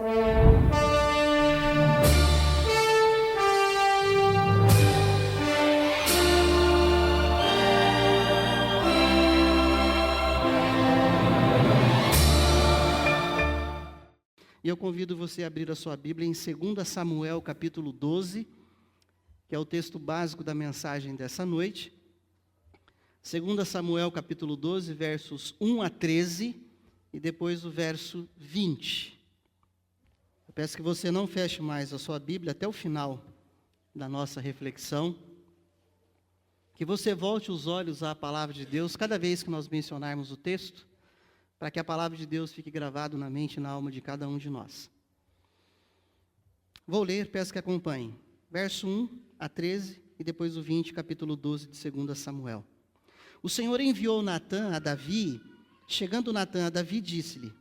E eu convido você a abrir a sua Bíblia em 2 Samuel, capítulo 12, que é o texto básico da mensagem dessa noite. 2 Samuel, capítulo 12, versos 1 a 13, e depois o verso 20. Eu peço que você não feche mais a sua Bíblia até o final da nossa reflexão. Que você volte os olhos à palavra de Deus cada vez que nós mencionarmos o texto, para que a palavra de Deus fique gravada na mente e na alma de cada um de nós. Vou ler, peço que acompanhem. Verso 1 a 13 e depois o 20, capítulo 12 de 2 Samuel. O Senhor enviou Natã a Davi. Chegando Natã a Davi, disse-lhe: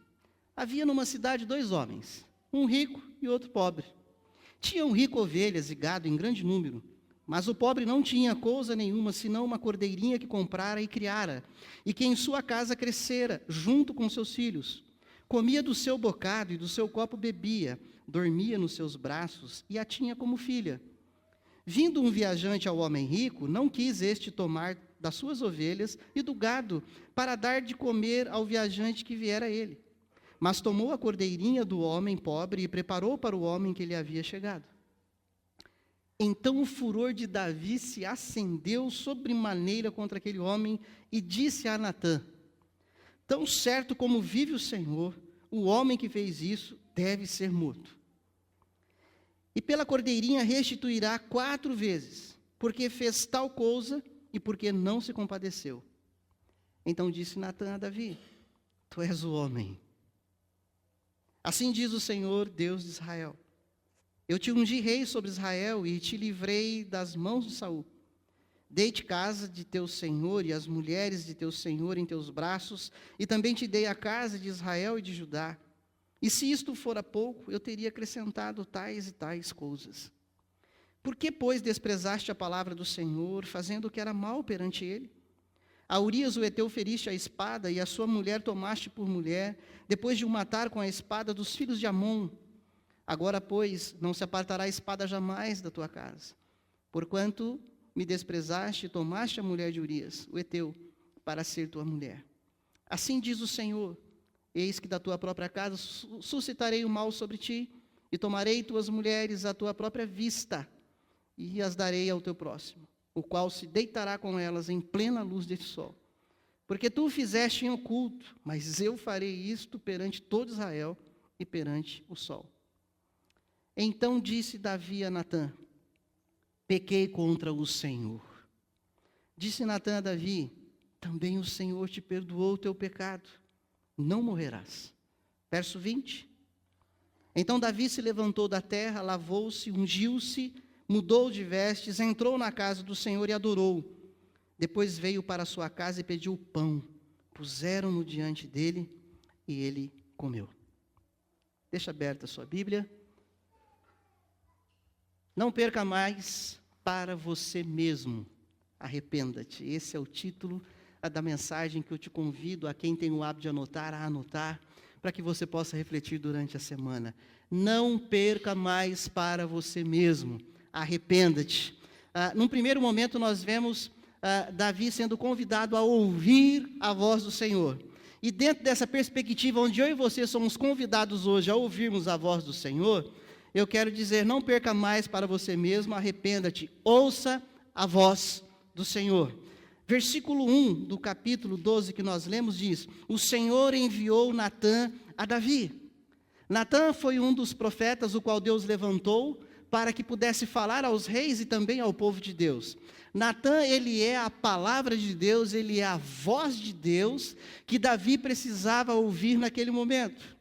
havia numa cidade 2 homens, um rico e outro pobre. Tinham rico ovelhas e gado em grande número, mas o pobre não tinha coisa nenhuma, senão uma cordeirinha que comprara e criara, e que em sua casa crescera, junto com seus filhos. Comia do seu bocado e do seu copo bebia, dormia nos seus braços e a tinha como filha. Vindo um viajante ao homem rico, não quis este tomar das suas ovelhas e do gado, para dar de comer ao viajante que viera a ele. Mas tomou a cordeirinha do homem pobre e preparou para o homem que lhe havia chegado. Então o furor de Davi se acendeu sobremaneira contra aquele homem e disse a Natã: tão certo como vive o Senhor, o homem que fez isso deve ser morto. E pela cordeirinha restituirá 4 vezes, porque fez tal coisa e porque não se compadeceu. Então disse Natã a Davi: tu és o homem. Assim diz o Senhor, Deus de Israel: eu te ungi rei sobre Israel e te livrei das mãos de Saul. Dei-te casa de teu senhor e as mulheres de teu senhor em teus braços, e também te dei a casa de Israel e de Judá. E se isto fora pouco, eu teria acrescentado tais e tais coisas. Por que, pois, desprezaste a palavra do Senhor, fazendo o que era mal perante ele? A Urias o heteu feriste a espada, e a sua mulher tomaste por mulher, depois de o matar com a espada dos filhos de Amon. Agora, pois, não se apartará a espada jamais da tua casa, porquanto me desprezaste e tomaste a mulher de Urias, o heteu, para ser tua mulher. Assim diz o Senhor: eis que da tua própria casa suscitarei o mal sobre ti, e tomarei tuas mulheres à tua própria vista, e as darei ao teu próximo, o qual se deitará com elas em plena luz deste sol. Porque tu o fizeste em oculto, mas eu farei isto perante todo Israel e perante o sol. Então disse Davi a Natã: pequei contra o Senhor. Disse Natã a Davi: também o Senhor te perdoou o teu pecado, não morrerás. Verso 20. Então Davi se levantou da terra, lavou-se, ungiu-se, mudou de vestes, entrou na casa do Senhor e adorou. Depois veio para a sua casa e pediu pão. Puseram-no diante dele e ele comeu. Deixa aberta a sua Bíblia. Não perca mais para você mesmo. Arrependa-te. Esse é o título da mensagem que eu te convido, a quem tem o hábito de anotar, a anotar, para que você possa refletir durante a semana. Não perca mais para você mesmo. Arrependa-te. Num primeiro momento nós vemos Davi sendo convidado a ouvir a voz do Senhor. E dentro dessa perspectiva, onde eu e você somos convidados hoje a ouvirmos a voz do Senhor, eu quero dizer: não perca mais para você mesmo, arrependa-te, ouça a voz do Senhor. Versículo 1 do capítulo 12 que nós lemos diz: o Senhor enviou Natã a Davi. Natã foi um dos profetas o qual Deus levantou para que pudesse falar aos reis e também ao povo de Deus. Natã, ele é a palavra de Deus, ele é a voz de Deus que Davi precisava ouvir naquele momento.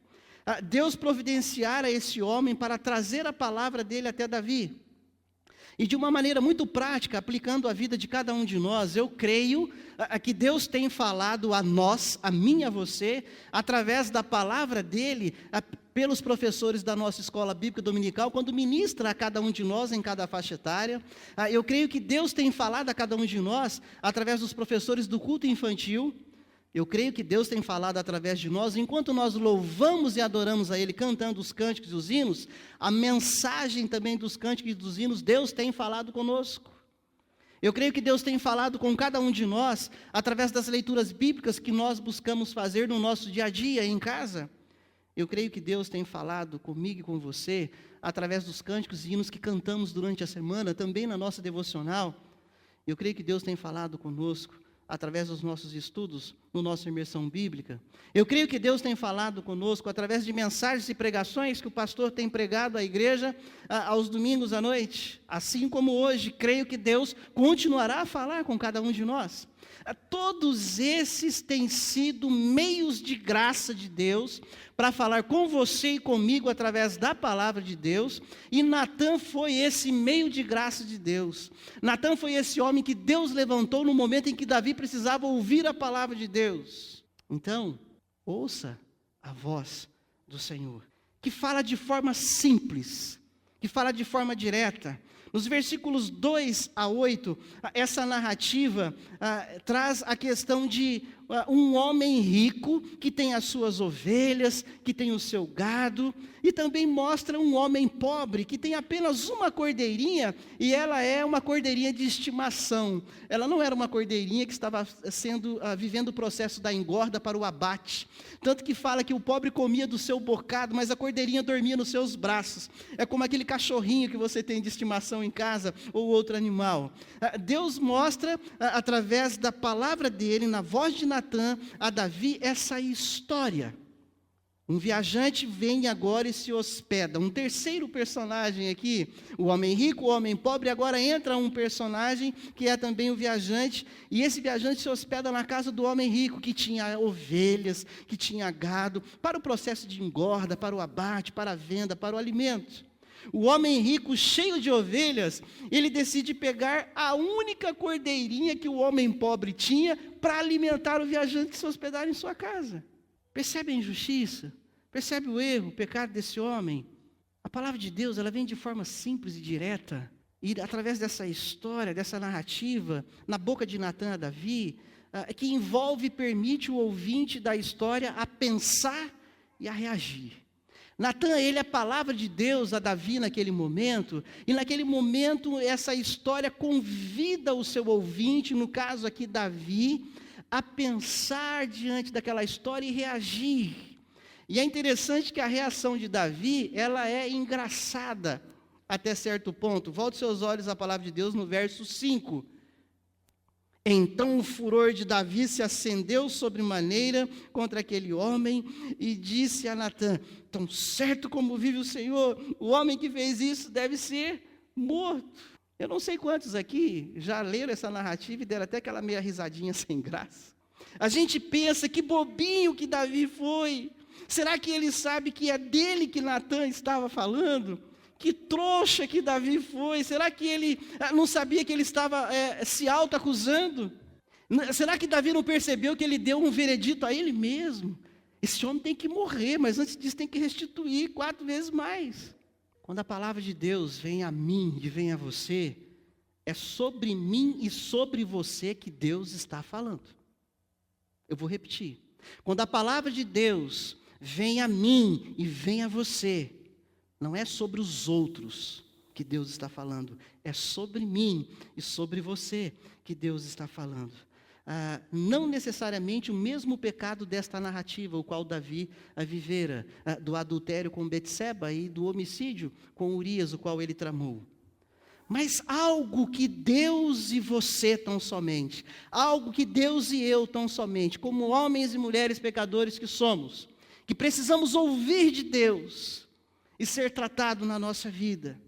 Deus providenciara esse homem para trazer a palavra dele até Davi. E de uma maneira muito prática, aplicando a vida de cada um de nós, eu creio que Deus tem falado a nós, a mim e a você, através da palavra dele, pelos professores da nossa escola bíblica dominical, quando ministra a cada um de nós em cada faixa etária. Eu creio que Deus tem falado a cada um de nós, através dos professores do culto infantil, Eu creio que Deus tem falado através de nós, enquanto nós louvamos e adoramos a Ele, cantando os cânticos e os hinos, a mensagem também dos cânticos e dos hinos, Deus tem falado conosco. Eu creio que Deus tem falado com cada um de nós, através das leituras bíblicas que nós buscamos fazer no nosso dia a dia, em casa. Eu creio que Deus tem falado comigo e com você, através dos cânticos e hinos que cantamos durante a semana, também na nossa devocional. Eu creio que Deus tem falado conosco, através dos nossos estudos, no nossa imersão bíblica. Eu creio que Deus tem falado conosco através de mensagens e pregações que o pastor tem pregado à igreja aos domingos à noite. Assim como hoje, creio que Deus continuará a falar com cada um de nós. Todos esses têm sido meios de graça de Deus para falar com você e comigo através da palavra de Deus, e Natã foi esse meio de graça de Deus. Natã foi esse homem que Deus levantou no momento em que Davi precisava ouvir a palavra de Deus. Então, ouça a voz do Senhor, que fala de forma simples, que fala de forma direta. Nos versículos 2 a 8, essa narrativa traz a questão de um homem rico que tem as suas ovelhas, que tem o seu gado, e também mostra um homem pobre que tem apenas uma cordeirinha, e ela é uma cordeirinha de estimação. Ela não era uma cordeirinha que estava vivendo o processo da engorda para o abate. Tanto que fala que o pobre comia do seu bocado, mas a cordeirinha dormia nos seus braços. É como aquele cachorrinho que você tem de estimação em casa, ou outro animal. Deus mostra, através da palavra dele, na voz de Natã, a Davi, essa história. Um viajante vem agora e se hospeda. Um terceiro personagem aqui, o homem rico, o homem pobre, agora entra um personagem que é também o viajante, e esse viajante se hospeda na casa do homem rico, que tinha ovelhas, que tinha gado, para o processo de engorda, para o abate, para a venda, para o alimento. O homem rico, cheio de ovelhas, ele decide pegar a única cordeirinha que o homem pobre tinha para alimentar o viajante que se hospedar em sua casa. Percebe a injustiça? Percebe o erro, o pecado desse homem? A palavra de Deus, ela vem de forma simples e direta, e através dessa história, dessa narrativa, na boca de Natã a Davi, que envolve e permite o ouvinte da história a pensar e a reagir. Natã, ele é a palavra de Deus a Davi naquele momento, e naquele momento essa história convida o seu ouvinte, no caso aqui Davi, a pensar diante daquela história e reagir. E é interessante que a reação de Davi, ela é engraçada até certo ponto. Volte seus olhos à palavra de Deus no verso 5. Então o furor de Davi se acendeu sobremaneira contra aquele homem e disse a Natã: tão certo como vive o Senhor, o homem que fez isso deve ser morto. Eu não sei quantos aqui já leram essa narrativa e deram até aquela meia risadinha sem graça. A gente pensa, que bobinho que Davi foi. Será que ele sabe que é dele que Natã estava falando? Que trouxa que Davi foi. Será que ele não sabia que ele estava se auto-acusando? Será que Davi não percebeu que ele deu um veredito a ele mesmo? Esse homem tem que morrer, mas antes disso tem que restituir 4 vezes mais. Quando a palavra de Deus vem a mim e vem a você, é sobre mim e sobre você que Deus está falando. Eu vou repetir. Quando a palavra de Deus vem a mim e vem a você, não é sobre os outros que Deus está falando, é sobre mim e sobre você que Deus está falando. Não necessariamente o mesmo pecado desta narrativa, o qual Davi vivera, do adultério com Betseba e do homicídio com Urias, o qual ele tramou. Mas algo que Deus e você tão somente, algo que Deus e eu tão somente, como homens e mulheres pecadores que somos, que precisamos ouvir de Deus e ser tratado na nossa vida.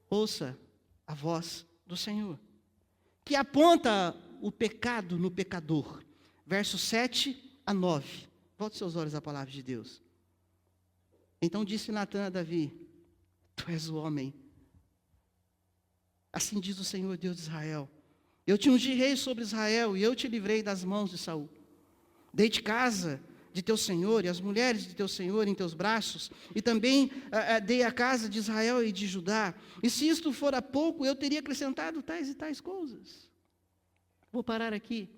Ouça a voz do Senhor, que aponta o pecado no pecador. Versos 7 a 9. Volte seus olhos à palavra de Deus. Então disse Natã a Davi: tu és o homem. Assim diz o Senhor Deus de Israel: eu te ungi rei sobre Israel, e eu te livrei das mãos de Saul. Dei-te casa de teu Senhor, e as mulheres de teu Senhor em teus braços, e também dei a casa de Israel e de Judá. E se isto fora pouco, eu teria acrescentado tais e tais coisas. Vou parar aqui.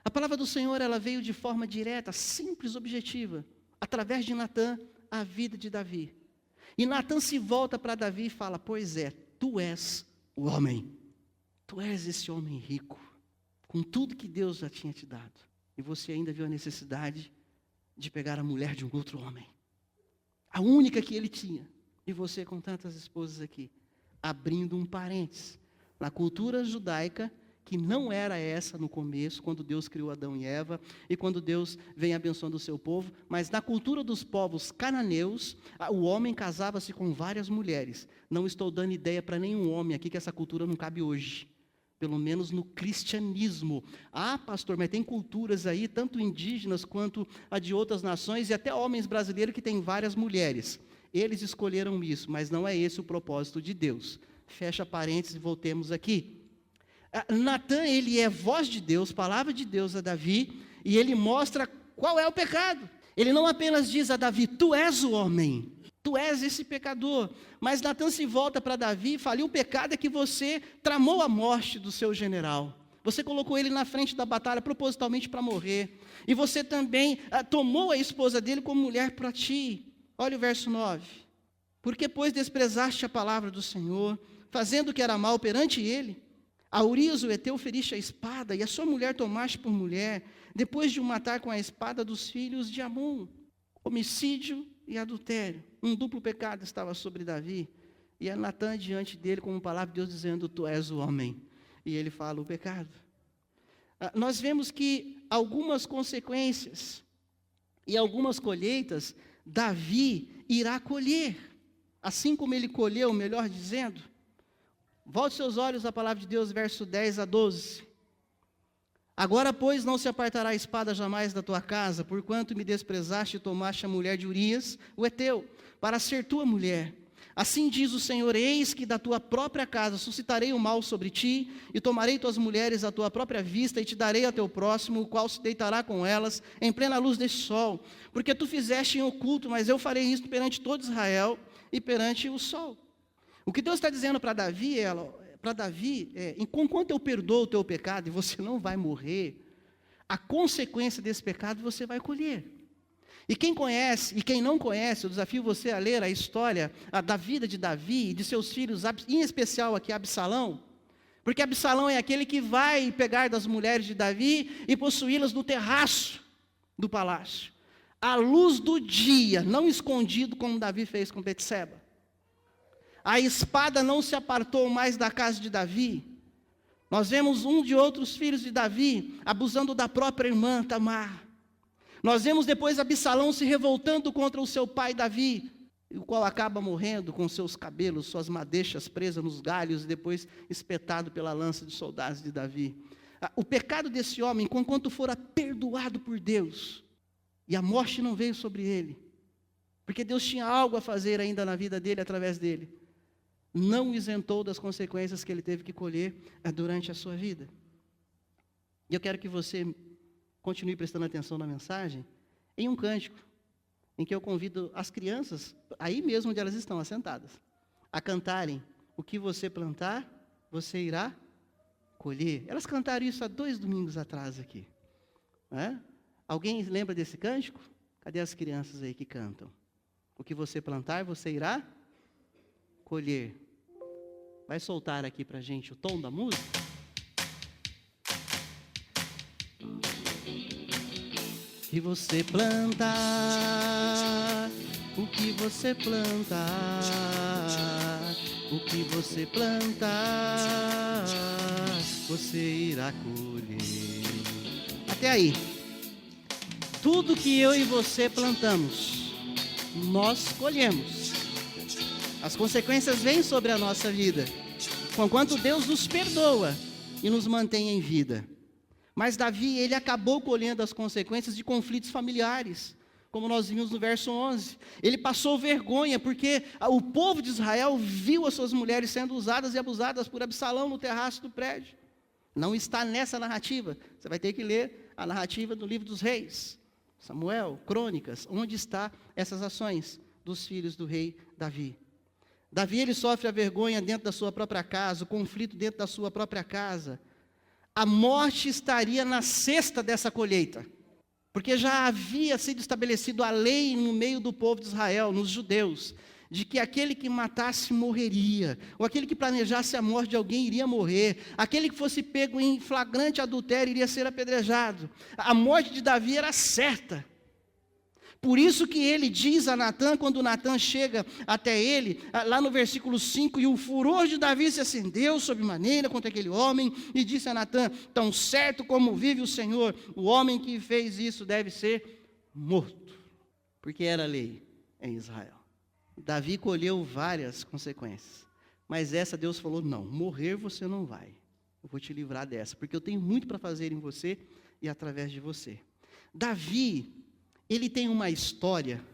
A palavra do Senhor, ela veio de forma direta, simples, objetiva, através de Natã, a vida de Davi. E Natã se volta para Davi e fala: pois é, tu és o homem. Tu és esse homem rico, com tudo que Deus já tinha te dado. E você ainda viu a necessidade de pegar a mulher de um outro homem. A única que ele tinha. E você com tantas esposas aqui. Abrindo um parênteses. Na cultura judaica, que não era essa no começo, quando Deus criou Adão e Eva, e quando Deus vem abençoando o seu povo, mas na cultura dos povos cananeus, o homem casava-se com várias mulheres. Não estou dando ideia para nenhum homem aqui que essa cultura não cabe hoje. Pelo menos no cristianismo. Ah, pastor, mas tem culturas aí, tanto indígenas quanto a de outras nações, e até homens brasileiros que têm várias mulheres. Eles escolheram isso, mas não é esse o propósito de Deus. Fecha parênteses e voltemos aqui. Natã, ele é voz de Deus, palavra de Deus a Davi, e ele mostra qual é o pecado. Ele não apenas diz a Davi: tu és o homem, tu és esse pecador. Mas Natã se volta para Davi e fala: e o pecado é que você tramou a morte do seu general. Você colocou ele na frente da batalha propositalmente para morrer. E você também tomou a esposa dele como mulher para ti. Olha o verso 9. Porque, pois, desprezaste a palavra do Senhor, fazendo o que era mal perante ele, a Urias o Heteu feriste a espada, e a sua mulher tomaste por mulher, depois de o matar com a espada dos filhos de Amon. Homicídio e adultério. Um duplo pecado estava sobre Davi. E é Natã diante dele, como palavra de Deus, dizendo: tu és o homem. E ele fala o pecado. Nós vemos que algumas consequências e algumas colheitas Davi irá colher. Assim como ele colheu, melhor dizendo. Volte seus olhos à palavra de Deus, verso 10 a 12. Agora, pois, não se apartará a espada jamais da tua casa, porquanto me desprezaste e tomaste a mulher de Urias, o Heteu, para ser tua mulher. Assim diz o Senhor: eis que da tua própria casa suscitarei o mal sobre ti, e tomarei tuas mulheres à tua própria vista, e te darei a teu próximo, o qual se deitará com elas, em plena luz deste sol. Porque tu fizeste em oculto, mas eu farei isto perante todo Israel, e perante o sol. O que Deus está dizendo para Davi, enquanto eu perdoo o teu pecado e você não vai morrer, a consequência desse pecado você vai colher. E quem conhece e quem não conhece, eu desafio você a ler a história da vida de Davi e de seus filhos, em especial aqui Absalão, porque Absalão é aquele que vai pegar das mulheres de Davi e possuí-las no terraço do palácio, à luz do dia, não escondido como Davi fez com Betseba. A espada não se apartou mais da casa de Davi. Nós vemos um de outros filhos de Davi abusando da própria irmã Tamar. Nós vemos depois Absalão se revoltando contra o seu pai Davi, o qual acaba morrendo com seus cabelos, suas madeixas presas nos galhos e depois espetado pela lança de soldados de Davi. O pecado desse homem, conquanto fora perdoado por Deus, e a morte não veio sobre ele, porque Deus tinha algo a fazer ainda na vida dele, através dele, não o isentou das consequências que ele teve que colher durante a sua vida. E eu quero que você continue prestando atenção na mensagem, em um cântico, em que eu convido as crianças, aí mesmo onde elas estão assentadas, a cantarem: o que você plantar, você irá colher. Elas cantaram isso há 2 domingos atrás aqui. Alguém lembra desse cântico? Cadê as crianças aí que cantam? O que você plantar, você irá colher. Vai soltar aqui pra gente o tom da música? O que você plantar, o que você plantar, o que você plantar, você irá colher. Até aí. Tudo que eu e você plantamos, nós colhemos. As consequências vêm sobre a nossa vida, conquanto Deus nos perdoa e nos mantém em vida. Mas Davi, ele acabou colhendo as consequências de conflitos familiares, como nós vimos no verso 11. Ele passou vergonha, porque o povo de Israel viu as suas mulheres sendo usadas e abusadas por Absalão no terraço do prédio. Não está nessa narrativa. Você vai ter que ler a narrativa do livro dos reis, Samuel, Crônicas, onde estão essas ações dos filhos do rei Davi. Davi, ele sofre a vergonha dentro da sua própria casa, o conflito dentro da sua própria casa. a morte estaria na cesta dessa colheita. Porque já havia sido estabelecido a lei no meio do povo de Israel, nos judeus, de que aquele que matasse morreria, ou aquele que planejasse a morte de alguém iria morrer, aquele que fosse pego em flagrante adultério iria ser apedrejado. A morte de Davi era certa. Por isso que ele diz a Natã, quando Natã chega até ele, lá no versículo 5, e o furor de Davi se acendeu sobremaneira contra aquele homem, e disse a Natã: tão certo como vive o Senhor, o homem que fez isso deve ser morto, porque era lei em Israel. Davi colheu várias consequências, mas essa Deus falou: não, morrer você não vai, eu vou te livrar dessa, porque eu tenho muito para fazer em você e através de você. Davi, ele tem uma história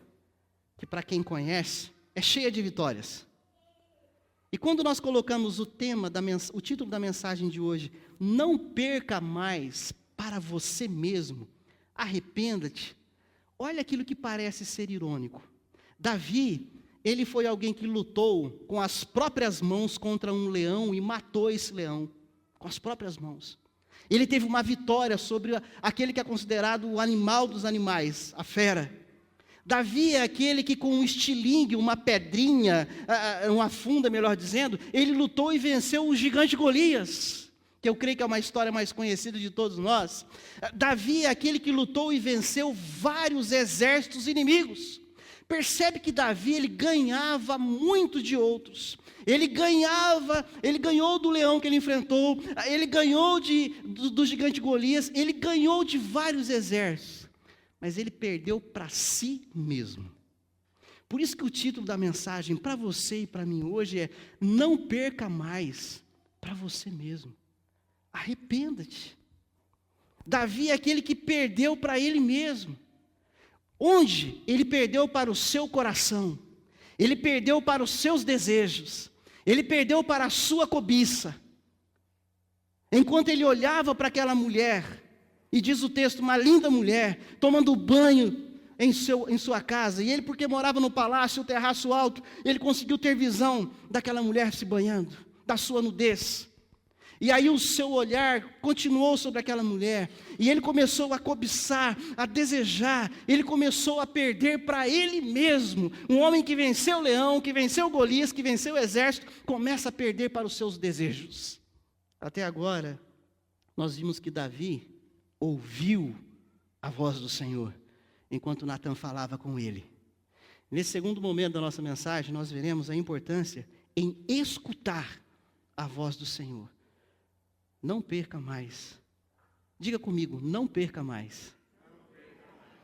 que, para quem conhece, é cheia de vitórias. E quando nós colocamos o título da mensagem de hoje, não perca mais para você mesmo, arrependa-te, olha aquilo que parece ser irônico. Davi, ele foi alguém que lutou com as próprias mãos contra um leão e matou esse leão, com as próprias mãos. Ele teve uma vitória sobre aquele que é considerado o animal dos animais, a fera. Davi é aquele que com um estilingue, uma pedrinha, uma funda, melhor dizendo, ele lutou e venceu o gigante Golias, que eu creio que é uma história mais conhecida de todos nós. Davi é aquele que lutou e venceu vários exércitos inimigos. Percebe que Davi, ele ganhava muito de outros. Ele ganhou do leão que ele enfrentou, ele ganhou do gigante Golias, ele ganhou de vários exércitos, mas ele perdeu para si mesmo. Por isso que o título da mensagem para você e para mim hoje é: não perca mais para você mesmo, arrependa-te. Davi é aquele que perdeu para ele mesmo. Onde? Ele perdeu para o seu coração, ele perdeu para os seus desejos, ele perdeu para a sua cobiça. Enquanto ele olhava para aquela mulher, e diz o texto, uma linda mulher, tomando banho em sua casa, e ele, porque morava no palácio, o terraço alto, ele conseguiu ter visão daquela mulher se banhando, da sua nudez. E aí o seu olhar continuou sobre aquela mulher, e ele começou a cobiçar, a desejar, ele começou a perder para ele mesmo. Um homem que venceu o leão, que venceu Golias, que venceu o exército, começa a perder para os seus desejos. Até agora, nós vimos que Davi ouviu a voz do Senhor, enquanto Natã falava com ele. Nesse segundo momento da nossa mensagem, nós veremos a importância em escutar a voz do Senhor. Não perca mais. Diga comigo, não perca mais.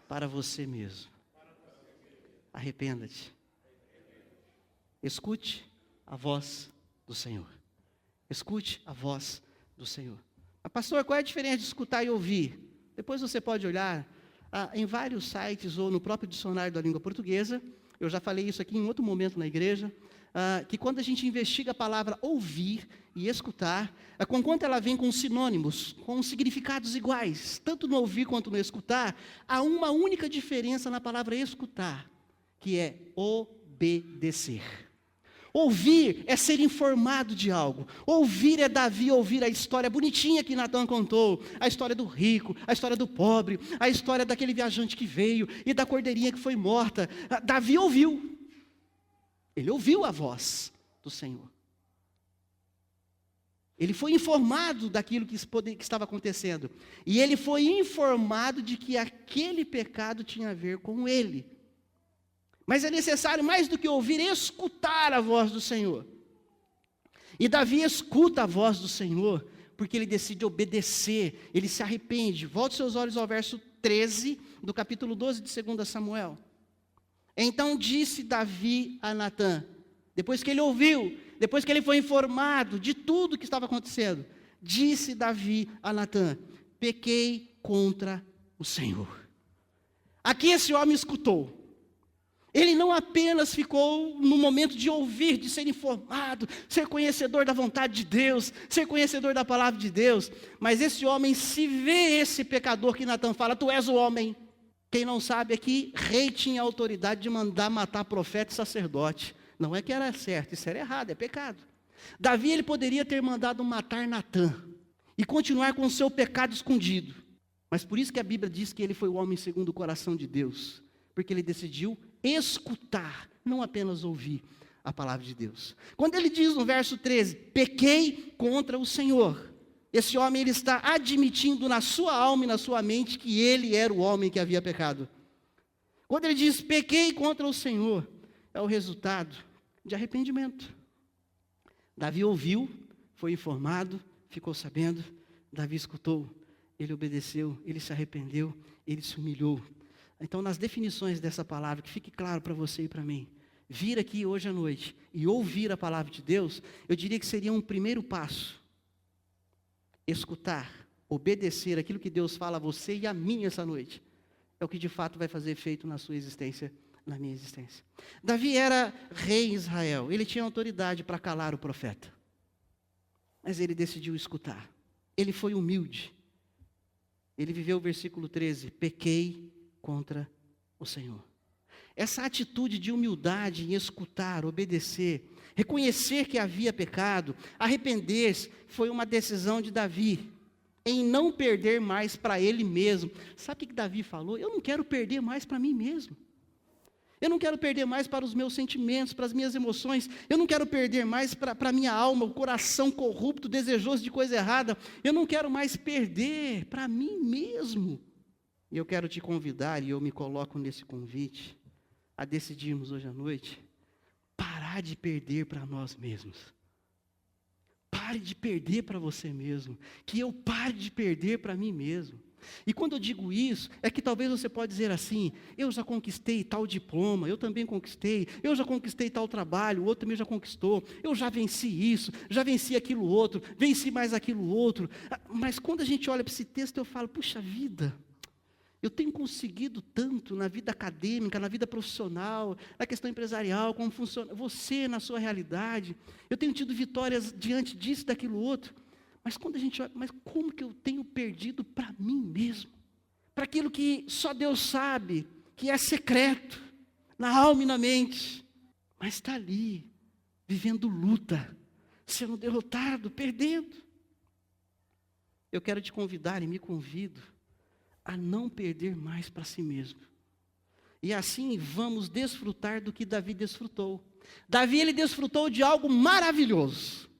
Para você mesmo. Arrependa-te. Escute a voz do Senhor. Escute a voz do Senhor. Mas, pastor, qual é a diferença de escutar e ouvir? Depois você pode olhar em vários sites ou no próprio dicionário da língua portuguesa. Eu já falei isso aqui em outro momento na igreja. Que quando a gente investiga a palavra ouvir e escutar, conquanto ela vem com sinônimos, com significados iguais, tanto no ouvir quanto no escutar, há uma única diferença na palavra escutar, que é obedecer. Ouvir é ser informado de algo. Ouvir é Davi ouvir a história bonitinha que Natã contou, a história do rico, a história do pobre, a história daquele viajante que veio e da cordeirinha que foi morta. Davi ouviu. Ele ouviu a voz do Senhor. Ele foi informado daquilo que estava acontecendo. E ele foi informado de que aquele pecado tinha a ver com ele. Mas é necessário, mais do que ouvir, escutar a voz do Senhor. E Davi escuta a voz do Senhor, porque ele decide obedecer, ele se arrepende. Volte seus olhos ao verso 13 do capítulo 12 de 2 Samuel. Então disse Davi a Natã, depois que ele ouviu, depois que ele foi informado de tudo que estava acontecendo, disse Davi a Natã: pequei contra o Senhor. Aqui esse homem escutou. Ele não apenas ficou no momento de ouvir, de ser informado, ser conhecedor da vontade de Deus, ser conhecedor da palavra de Deus, mas esse homem se vê esse pecador que Natã fala: tu és o homem. Quem não sabe é que rei tinha autoridade de mandar matar profeta e sacerdote. Não é que era certo, isso era errado, é pecado. Davi, ele poderia ter mandado matar Natã. e continuar com o seu pecado escondido. Mas por isso que a Bíblia diz que ele foi o homem segundo o coração de Deus, porque ele decidiu escutar, não apenas ouvir a palavra de Deus. Quando ele diz no verso 13, pequei contra o Senhor, esse homem ele está admitindo na sua alma e na sua mente que ele era o homem que havia pecado. Quando ele diz pequei contra o Senhor, é o resultado de arrependimento. Davi ouviu, foi informado, ficou sabendo, Davi escutou, ele obedeceu, ele se arrependeu, ele se humilhou. Então, nas definições dessa palavra, que fique claro para você e para mim, vir aqui hoje à noite e ouvir a palavra de Deus, eu diria que seria um primeiro passo. Escutar, obedecer aquilo que Deus fala a você e a mim essa noite, é o que de fato vai fazer efeito na sua existência, na minha existência. Davi era rei em Israel, ele tinha autoridade para calar o profeta, mas ele decidiu escutar, ele foi humilde, ele viveu o versículo 13, pequei contra o Senhor. Essa atitude de humildade em escutar, obedecer, reconhecer que havia pecado, arrepender-se, foi uma decisão de Davi, em não perder mais para ele mesmo. Sabe o que Davi falou? Eu não quero perder mais para mim mesmo. Eu não quero perder mais para os meus sentimentos, para as minhas emoções. Eu não quero perder mais para a minha alma, o coração corrupto, desejoso de coisa errada. Eu não quero mais perder para mim mesmo. E eu quero te convidar, e eu me coloco nesse convite, a decidirmos hoje à noite, parar de perder para nós mesmos. Pare de perder para você mesmo. Que eu pare de perder para mim mesmo. E quando eu digo isso, é que talvez você pode dizer assim, eu já conquistei tal diploma, eu também conquistei, eu já conquistei tal trabalho, o outro também já conquistou, eu já venci isso, já venci aquilo outro, venci mais aquilo outro. Mas quando a gente olha para esse texto, eu falo, puxa vida, eu tenho conseguido tanto na vida acadêmica, na vida profissional, na questão empresarial, como funciona você na sua realidade. Eu tenho tido vitórias diante disso, daquilo outro. Mas quando a gente olha, mas como que eu tenho perdido para mim mesmo? Para aquilo que só Deus sabe, que é secreto, na alma e na mente. Mas está ali, vivendo luta, sendo derrotado, perdendo. Eu quero te convidar e me convido a não perder mais para si mesmo. E assim vamos desfrutar do que Davi desfrutou. Davi, ele desfrutou de algo maravilhoso.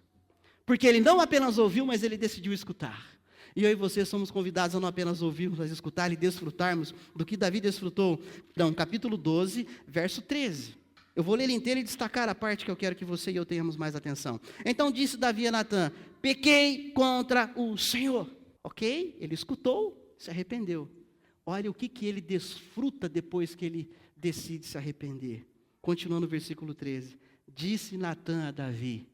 Porque ele não apenas ouviu, mas ele decidiu escutar. E eu e você somos convidados a não apenas ouvirmos, mas escutar e desfrutarmos do que Davi desfrutou. Então, capítulo 12, verso 13. Eu vou ler ele inteiro e destacar a parte que eu quero que você e eu tenhamos mais atenção. Então disse Davi a Natã, pequei contra o Senhor. Ok? Ele escutou, se arrependeu. Olha o que ele desfruta depois que ele decide se arrepender. Continuando o versículo 13. Disse Natã a Davi,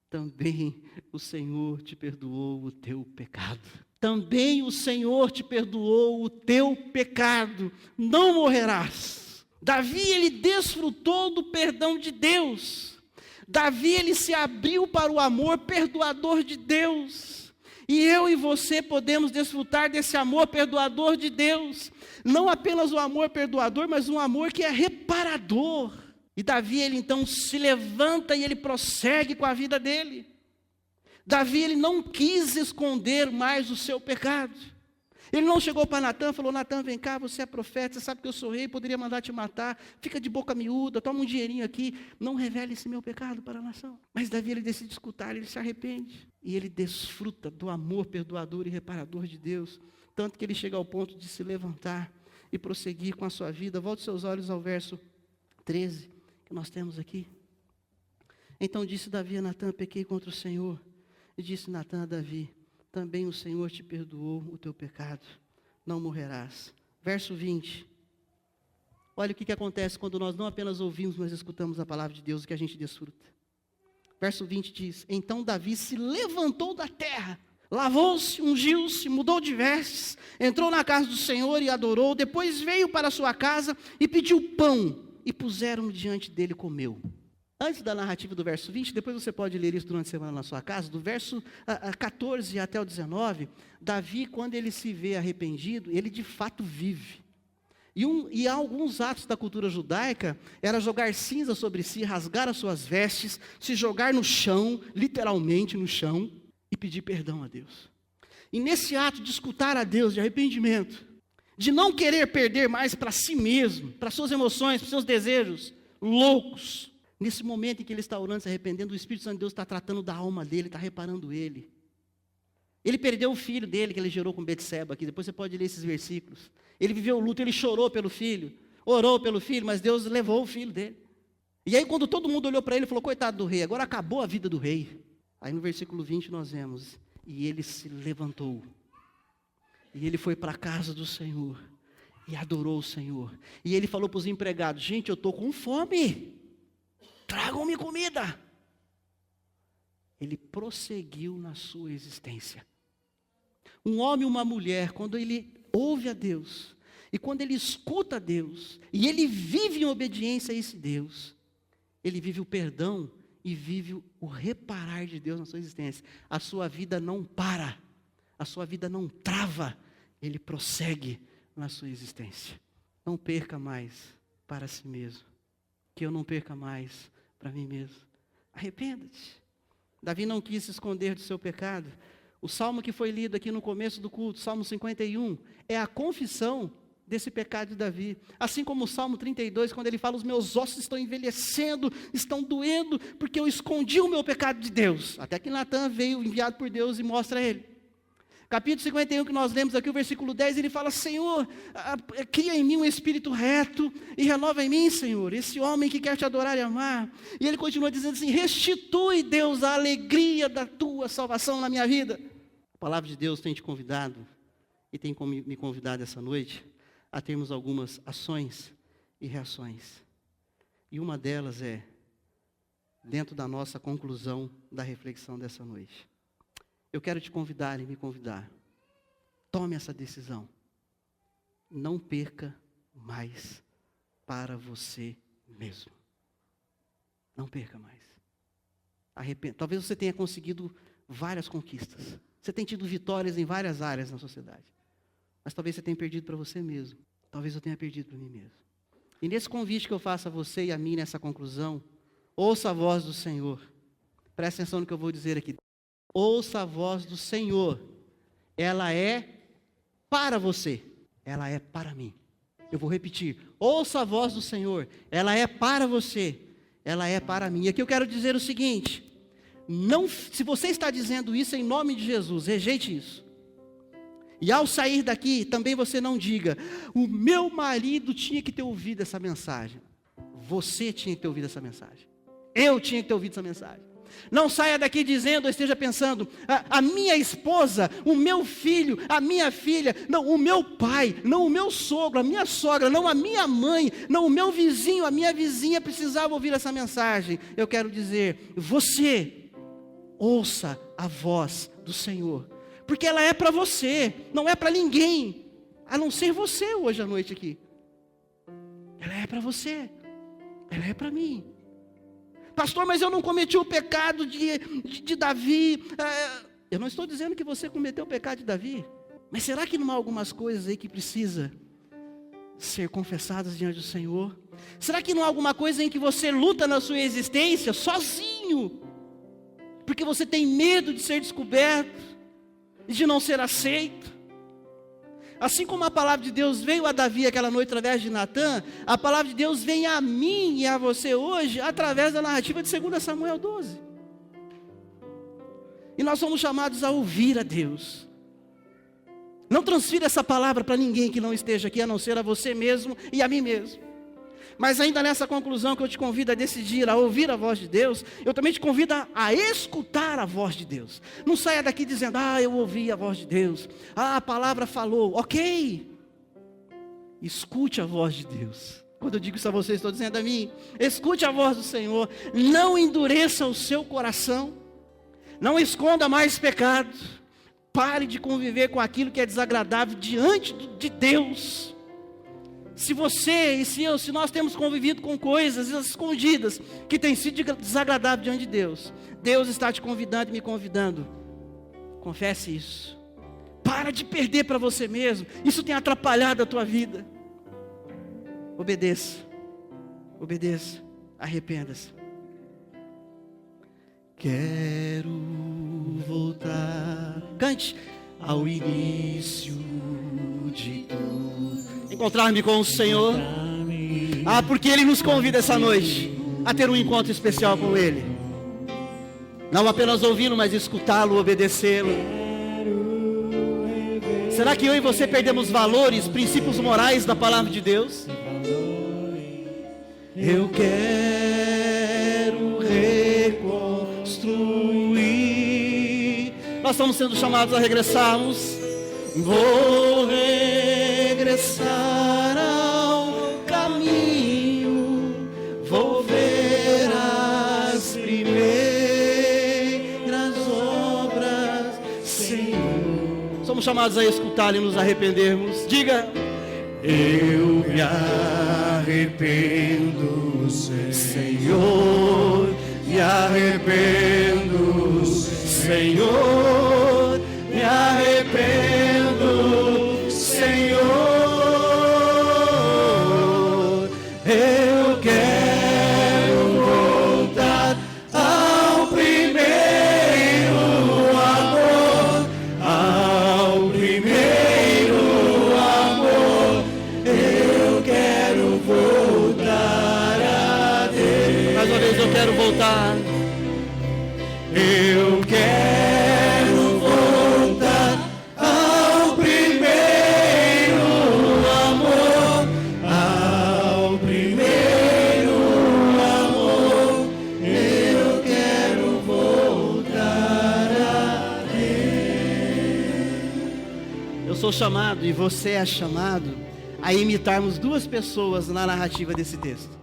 também o Senhor te perdoou o teu pecado. Também o Senhor te perdoou o teu pecado. Não morrerás. Davi, ele desfrutou do perdão de Deus. Davi, ele se abriu para o amor perdoador de Deus. E eu e você podemos desfrutar desse amor perdoador de Deus. Não apenas o amor perdoador, mas um amor que é reparador. E Davi, ele então se levanta e ele prossegue com a vida dele. Davi, ele não quis esconder mais o seu pecado. Ele não chegou para Natã e falou, Natã, vem cá, você é profeta, você sabe que eu sou rei, poderia mandar te matar, fica de boca miúda, toma um dinheirinho aqui, não revele esse meu pecado para a nação. Mas Davi, ele decide escutar, ele se arrepende. E ele desfruta do amor perdoador e reparador de Deus, tanto que ele chega ao ponto de se levantar e prosseguir com a sua vida. Volte seus olhos ao verso 13. Que nós temos aqui. Então disse Davi a Natã, pequei contra o Senhor. E disse Natã a Davi, também o Senhor te perdoou o teu pecado, não morrerás. Verso 20. Olha o que acontece quando nós não apenas ouvimos, mas escutamos a palavra de Deus, o que a gente desfruta. Verso 20 diz, então Davi se levantou da terra, lavou-se, ungiu-se, mudou de vestes, entrou na casa do Senhor e adorou, depois veio para a sua casa e pediu pão, e puseram diante dele e comeu. Antes da narrativa do verso 20, depois você pode ler isso durante a semana na sua casa, do verso 14 até o 19, Davi, quando ele se vê arrependido, ele de fato vive. E alguns atos da cultura judaica, era jogar cinza sobre si, rasgar as suas vestes, se jogar no chão, literalmente no chão, e pedir perdão a Deus. E nesse ato de escutar a Deus, de arrependimento, de não querer perder mais para si mesmo, para suas emoções, para seus desejos loucos, nesse momento em que ele está orando, se arrependendo, o Espírito Santo de Deus está tratando da alma dele, está reparando ele. Ele perdeu o filho dele, que ele gerou com Betseba aqui, depois você pode ler esses versículos. Ele viveu o luto, ele chorou pelo filho, orou pelo filho, mas Deus levou o filho dele. E aí quando todo mundo olhou para ele, falou, coitado do rei, agora acabou a vida do rei. Aí no versículo 20 nós vemos, e ele se levantou, e ele foi para a casa do Senhor, e adorou o Senhor. E ele falou para os empregados, gente, eu estou com fome, tragam-me comida. Ele prosseguiu na sua existência. Um homem e uma mulher, quando ele ouve a Deus, e quando ele escuta a Deus, e ele vive em obediência a esse Deus, ele vive o perdão e vive o reparar de Deus na sua existência. A sua vida não para, a sua vida não trava, ele prossegue na sua existência. Não perca mais para si mesmo, que eu não perca mais para mim mesmo. Arrependa-te. Davi não quis se esconder do seu pecado. O salmo que foi lido aqui no começo do culto, Salmo 51, é a confissão desse pecado de Davi. Assim como o Salmo 32, quando ele fala, os meus ossos estão envelhecendo, estão doendo, porque eu escondi o meu pecado de Deus. Até que Natan veio, enviado por Deus, e mostra a ele. Capítulo 51, que nós lemos aqui, o versículo 10, ele fala, Senhor, cria em mim um espírito reto, e renova em mim, Senhor, esse homem que quer te adorar e amar. E ele continua dizendo assim, restitui, Deus, a alegria da tua salvação na minha vida. A palavra de Deus tem te convidado, e tem me convidado essa noite, a termos algumas ações e reações. E uma delas é, dentro da nossa conclusão da reflexão dessa noite. Eu quero te convidar e me convidar. Tome essa decisão. Não perca mais para você mesmo. Não perca mais. Talvez você tenha conseguido várias conquistas. Você tem tido vitórias em várias áreas na sociedade. Mas talvez você tenha perdido para você mesmo. Talvez eu tenha perdido para mim mesmo. E nesse convite que eu faço a você e a mim nessa conclusão, ouça a voz do Senhor. Presta atenção no que eu vou dizer aqui. Ouça a voz do Senhor. Ela é para você. Ela é para mim. Eu vou repetir. Ouça a voz do Senhor. Ela é para você. Ela é para mim. E aqui eu quero dizer o seguinte. Se você está dizendo isso em nome de Jesus, rejeite isso. E ao sair daqui, também você não diga, o meu marido tinha que ter ouvido essa mensagem. Você tinha que ter ouvido essa mensagem. Eu tinha que ter ouvido essa mensagem. Não saia daqui dizendo, ou esteja pensando, a minha esposa, o meu filho, a minha filha, não, o meu pai, não o meu sogro, a minha sogra, não a minha mãe, não o meu vizinho, a minha vizinha precisava ouvir essa mensagem. Eu quero dizer, você, ouça a voz do Senhor. Porque ela é para você, não é para ninguém, a não ser você hoje à noite aqui. Ela é para você, ela é para mim. Pastor, mas eu não cometi o pecado de Davi. Eu não estou dizendo que você cometeu o pecado de Davi. Mas será que não há algumas coisas aí que precisa ser confessadas diante do Senhor? Será que não há alguma coisa em que você luta na sua existência sozinho? Porque você tem medo de ser descoberto e de não ser aceito. Assim como a palavra de Deus veio a Davi aquela noite através de Natan, a palavra de Deus vem a mim e a você hoje através da narrativa de 2 Samuel 12. E nós somos chamados a ouvir a Deus. Não transfira essa palavra para ninguém que não esteja aqui, a não ser a você mesmo e a mim mesmo. Mas ainda nessa conclusão que eu te convido a decidir, a ouvir a voz de Deus, eu também te convido a escutar a voz de Deus. Não saia daqui dizendo, eu ouvi a voz de Deus, a palavra falou, ok. Escute a voz de Deus. Quando eu digo isso a você, estou dizendo a mim, escute a voz do Senhor, não endureça o seu coração, não esconda mais pecado, pare de conviver com aquilo que é desagradável diante de Deus. Se você e se nós temos convivido com coisas escondidas que têm sido desagradáveis diante de Deus, Deus está te convidando e me convidando. Confesse isso. Para de perder para você mesmo. Isso tem atrapalhado a tua vida. Obedeça. Obedeça. Arrependa-se. Quero voltar. Cante. ao início de tudo. Encontrar-me com o Senhor. Porque Ele nos convida essa noite a ter um encontro especial com Ele. Não apenas ouvi-lo, mas escutá-lo, obedecê-lo. Será que eu e você perdemos valores, princípios morais da palavra de Deus? Eu quero reconstruir. Nós estamos sendo chamados a regressarmos. Vou regressar ao caminho, vou ver as primeiras obras, Senhor. Somos chamados a escutá-lo e nos arrependermos. Diga: eu me arrependo, Senhor, me arrependo, Senhor, me arrependo, Senhor. Eu quero voltar ao primeiro amor, ao primeiro amor. Eu quero voltar a Deus. Mais uma vez, eu quero voltar. Eu quero voltar ao primeiro amor, ao primeiro amor. Eu quero voltar a Deus. Eu sou chamado e você é chamado a imitarmos duas pessoas na narrativa desse texto.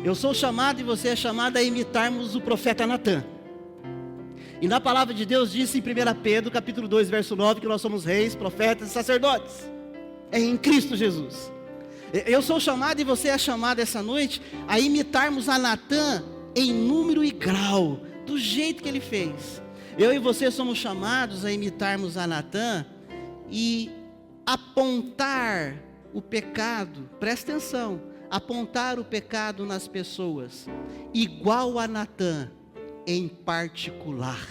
Eu sou chamado e você é chamado a imitarmos o profeta Natã. E na palavra de Deus diz em 1 Pedro, capítulo 2, verso 9, que nós somos reis, profetas e sacerdotes. É em Cristo Jesus. Eu sou chamado e você é chamado essa noite a imitarmos a Natã em número e grau, do jeito que ele fez. Eu e você somos chamados a imitarmos a Natã e apontar o pecado, presta atenção, apontar o pecado nas pessoas, igual a Natã, em particular.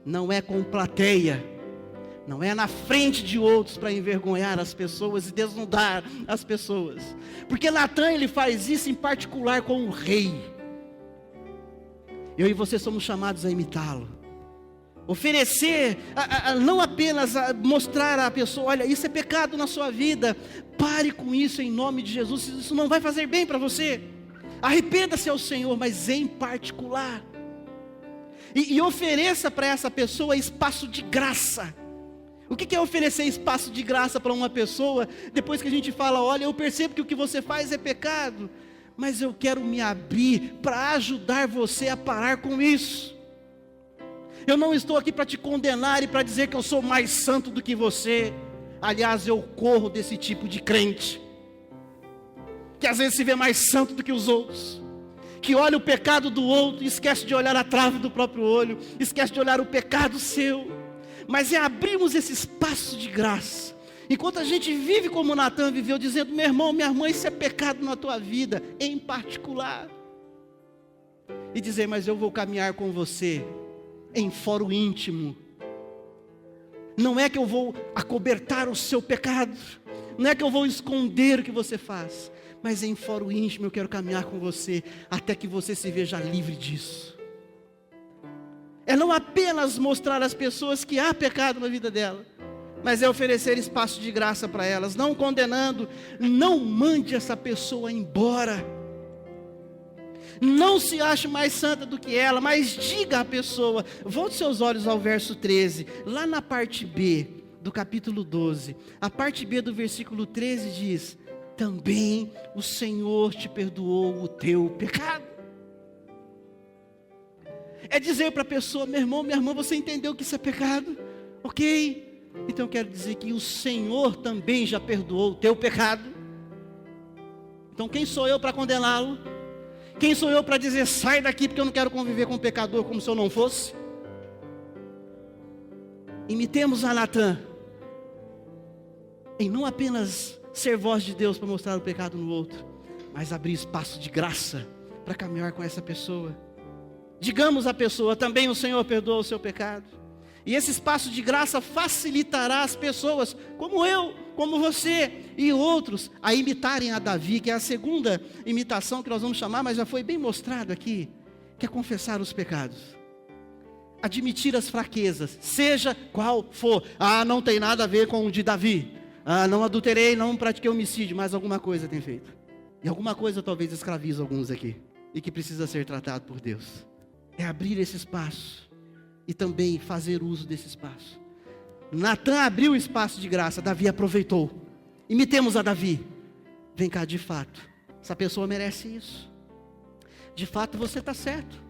Não é com plateia, não é na frente de outros para envergonhar as pessoas e desnudar as pessoas, porque Natã ele faz isso em particular com o rei. Eu e você somos chamados a imitá-lo, oferecer, não apenas mostrar à pessoa: olha, isso é pecado na sua vida, pare com isso em nome de Jesus, isso não vai fazer bem para você, arrependa-se ao Senhor, mas em particular. E ofereça para essa pessoa espaço de graça. O que é oferecer espaço de graça para uma pessoa? Depois que a gente fala: olha, eu percebo que o que você faz é pecado, mas eu quero me abrir para ajudar você a parar com isso. Eu não estou aqui para te condenar e para dizer que eu sou mais santo do que você. Aliás, eu corro desse tipo de crente, que às vezes se vê mais santo do que os outros, que olha o pecado do outro e esquece de olhar a trave do próprio olho, esquece de olhar o pecado seu. Mas é abrirmos esse espaço de graça, enquanto a gente vive como Natã viveu, dizendo: meu irmão, minha irmã, isso é pecado na tua vida, em particular. E dizer: mas eu vou caminhar com você em fórum íntimo. Não é que eu vou acobertar o seu pecado, não é que eu vou esconder o que você faz, mas em fórum íntimo eu quero caminhar com você até que você se veja livre disso. É não apenas mostrar às pessoas que há pecado na vida dela, mas é oferecer espaço de graça para elas, não condenando. Não mande essa pessoa embora, não se ache mais santa do que ela, mas diga à pessoa. Volte seus olhos ao verso 13, lá na parte B do capítulo 12, a parte B do versículo 13 diz: também o Senhor te perdoou o teu pecado. É dizer para a pessoa: meu irmão, minha irmã, você entendeu que isso é pecado? Ok, então eu quero dizer que o Senhor também já perdoou o teu pecado. Então quem sou eu para condená-lo? Quem sou eu para dizer: sai daqui porque eu não quero conviver com um pecador como se eu não fosse? Imitemos a Natã em não apenas ser voz de Deus para mostrar o pecado no outro, mas abrir espaço de graça para caminhar com essa pessoa. Digamos à pessoa: também o Senhor perdoa o seu pecado. E esse espaço de graça facilitará as pessoas, como eu, como você e outros, a imitarem a Davi, que é a segunda imitação que nós vamos chamar, mas já foi bem mostrado aqui, que é confessar os pecados. Admitir as fraquezas, seja qual for. Não tem nada a ver com o de Davi. Não adulterei, não pratiquei homicídio, mas alguma coisa tem feito. E alguma coisa talvez escraviza alguns aqui, e que precisa ser tratado por Deus. É abrir esse espaço, e também fazer uso desse espaço. Natã abriu o espaço de graça, Davi aproveitou. Imitemos a Davi. Vem cá, de fato, essa pessoa merece isso. De fato você está certo.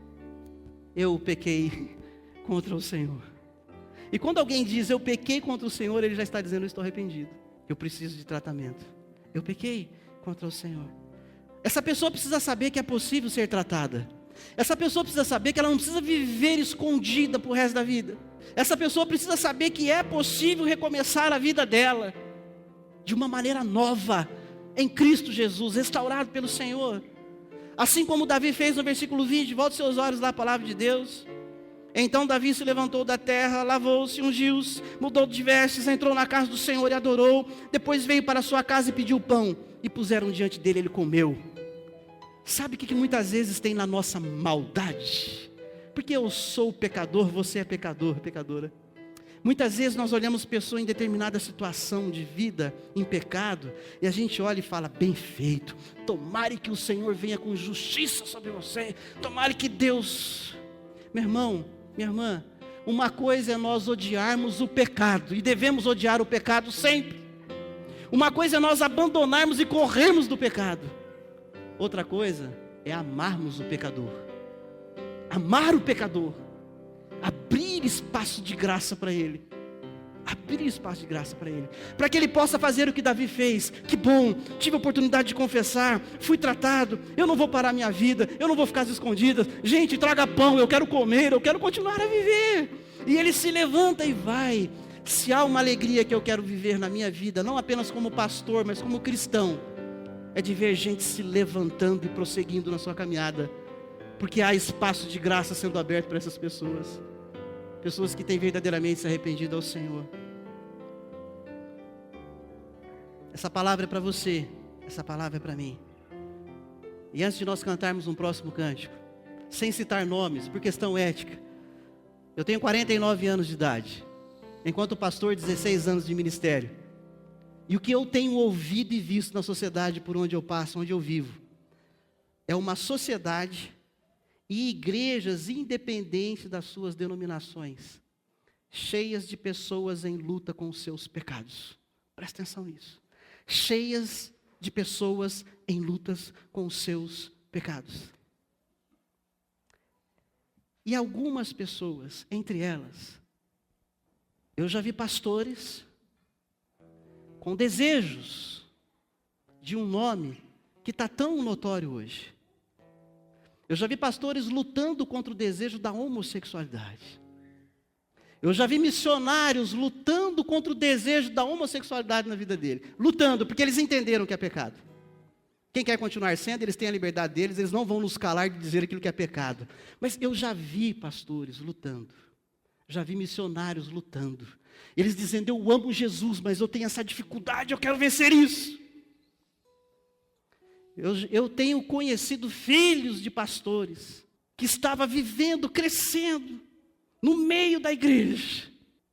Eu pequei contra o Senhor. E quando alguém diz eu pequei contra o Senhor, ele já está dizendo eu estou arrependido. Eu preciso de tratamento. Eu pequei contra o Senhor. Essa pessoa precisa saber que é possível ser tratada. Essa pessoa precisa saber que ela não precisa viver escondida para o resto da vida. Essa pessoa precisa saber que é possível recomeçar a vida dela de uma maneira nova, em Cristo Jesus, restaurado pelo Senhor. Assim como Davi fez no versículo 20, volte seus olhos lá à palavra de Deus. Então Davi se levantou da terra, lavou-se, ungiu-se, mudou de vestes, entrou na casa do Senhor e adorou. Depois veio para a sua casa e pediu pão, e puseram diante dele, ele comeu. Sabe o que muitas vezes tem na nossa maldade? Porque eu sou pecador, você é pecador, pecadora. Muitas vezes nós olhamos pessoas em determinada situação de vida, em pecado, e a gente olha e fala, bem feito, tomare que o Senhor venha com justiça sobre você, tomare que Deus... Meu irmão, minha irmã, uma coisa é nós odiarmos o pecado, e devemos odiar o pecado sempre. Uma coisa é nós abandonarmos e corrermos do pecado. Outra coisa é amarmos o pecador. Amar o pecador. Abrir espaço de graça para ele. Abrir espaço de graça para ele. Para que ele possa fazer o que Davi fez. Que bom, tive a oportunidade de confessar. Fui tratado, eu não vou parar minha vida. Eu não vou ficar às escondidas. Gente, traga pão, eu quero comer, eu quero continuar a viver. E ele se levanta e vai. Se há uma alegria que eu quero viver na minha vida, não apenas como pastor, mas como cristão, é de ver gente se levantando e prosseguindo na sua caminhada, porque há espaço de graça sendo aberto para essas pessoas, pessoas que têm verdadeiramente se arrependido ao Senhor. Essa palavra é para você, essa palavra é para mim. E antes de nós cantarmos um próximo cântico, sem citar nomes, por questão ética, eu tenho 49 anos de idade, enquanto pastor 16 anos de ministério. E o que eu tenho ouvido e visto na sociedade por onde eu passo, onde eu vivo, é uma sociedade e igrejas independentes das suas denominações, cheias de pessoas em luta com os seus pecados. Presta atenção nisso. Cheias de pessoas em lutas com os seus pecados. E algumas pessoas, entre elas, eu já vi pastores com desejos de um nome que está tão notório hoje. Eu já vi pastores lutando contra o desejo da homossexualidade. Eu já vi missionários lutando contra o desejo da homossexualidade na vida dele. Lutando, porque eles entenderam que é pecado. Quem quer continuar sendo, eles têm a liberdade deles, eles não vão nos calar de dizer aquilo que é pecado. Mas eu já vi pastores lutando. Já vi missionários lutando. Eles dizendo, eu amo Jesus, mas eu tenho essa dificuldade, eu quero vencer isso. Eu tenho conhecido filhos de pastores que estavam vivendo, crescendo, no meio da igreja,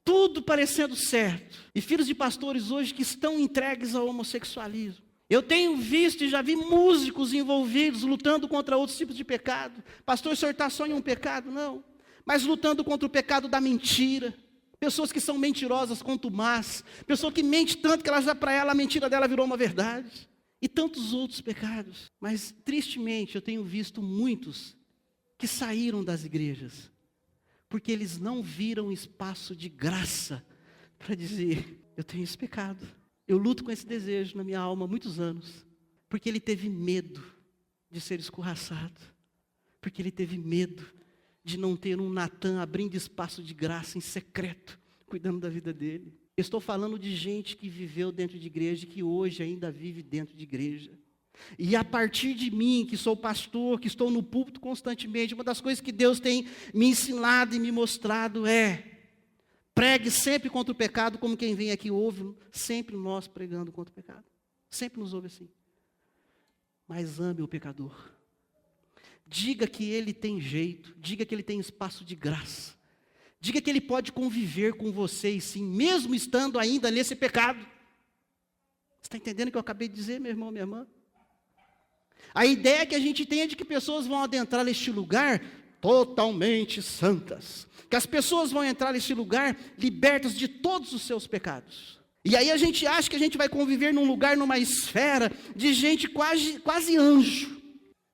tudo parecendo certo. E filhos de pastores hoje que estão entregues ao homossexualismo. Eu tenho visto e já vi músicos envolvidos, lutando contra outros tipos de pecado. Pastor, o senhor está só em um pecado? Não. Mas lutando contra o pecado da mentira. Pessoas que são mentirosas, contumaz. Pessoa que mente tanto que para ela a mentira dela virou uma verdade. E tantos outros pecados. Mas, tristemente, eu tenho visto muitos que saíram das igrejas, porque eles não viram espaço de graça para dizer, eu tenho esse pecado. Eu luto com esse desejo na minha alma há muitos anos. Porque ele teve medo de ser escorraçado. Porque ele teve medo de não ter um Natã abrindo espaço de graça em secreto, cuidando da vida dele. Eu estou falando de gente que viveu dentro de igreja e que hoje ainda vive dentro de igreja. E a partir de mim, que sou pastor, que estou no púlpito constantemente, uma das coisas que Deus tem me ensinado e me mostrado é, Pregue sempre contra o pecado, como quem vem aqui ouve, sempre nós pregando contra o pecado. Sempre nos ouve assim. Mas ame o pecador. Diga que ele tem jeito, diga que ele tem espaço de graça. Diga que ele pode conviver com vocês, sim, mesmo estando ainda nesse pecado. Você está entendendo o que eu acabei de dizer, meu irmão, minha irmã? A ideia que a gente tem é de que pessoas vão adentrar neste lugar totalmente santas. Que as pessoas vão entrar nesse lugar libertas de todos os seus pecados. E aí a gente acha que a gente vai conviver num lugar, numa esfera de gente quase anjo,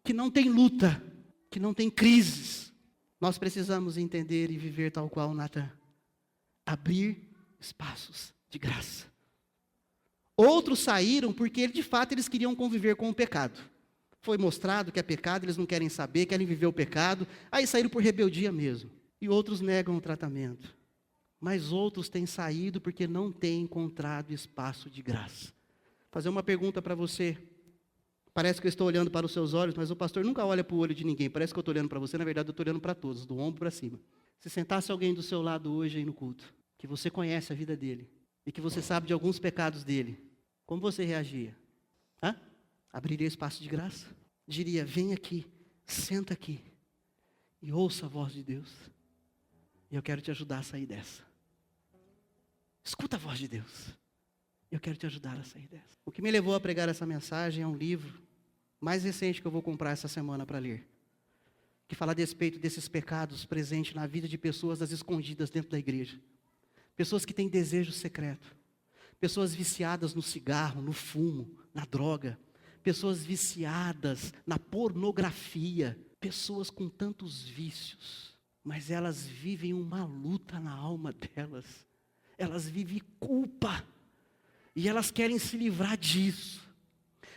que não tem luta, que não tem crises. Nós precisamos entender e viver tal qual Natan. Abrir espaços de graça. Outros saíram porque de fato eles queriam conviver com o pecado. Foi mostrado que é pecado, eles não querem saber, querem viver o pecado, aí saíram por rebeldia mesmo. E outros negam o tratamento. Mas outros têm saído porque não têm encontrado espaço de graça. Vou fazer uma pergunta para você. Parece que eu estou olhando para os seus olhos, mas o pastor nunca olha para o olho de ninguém. Parece que eu estou olhando para você, na verdade eu estou olhando para todos, do ombro para cima. Se sentasse alguém do seu lado hoje aí no culto, que você conhece a vida dele, e que você sabe de alguns pecados dele, como você reagia? Abriria espaço de graça? Diria, vem aqui, senta aqui, e ouça a voz de Deus. E eu quero te ajudar a sair dessa. Escuta a voz de Deus. Eu quero te ajudar a sair dessa. O que me levou a pregar essa mensagem é um livro mais recente que eu vou comprar essa semana para ler. Que fala a respeito desses pecados presentes na vida de pessoas escondidas dentro da igreja. Pessoas que têm desejo secreto. Pessoas viciadas no cigarro, no fumo, na droga. Pessoas viciadas na pornografia. Pessoas com tantos vícios. Mas elas vivem uma luta na alma delas. Elas vivem culpa. E elas querem se livrar disso.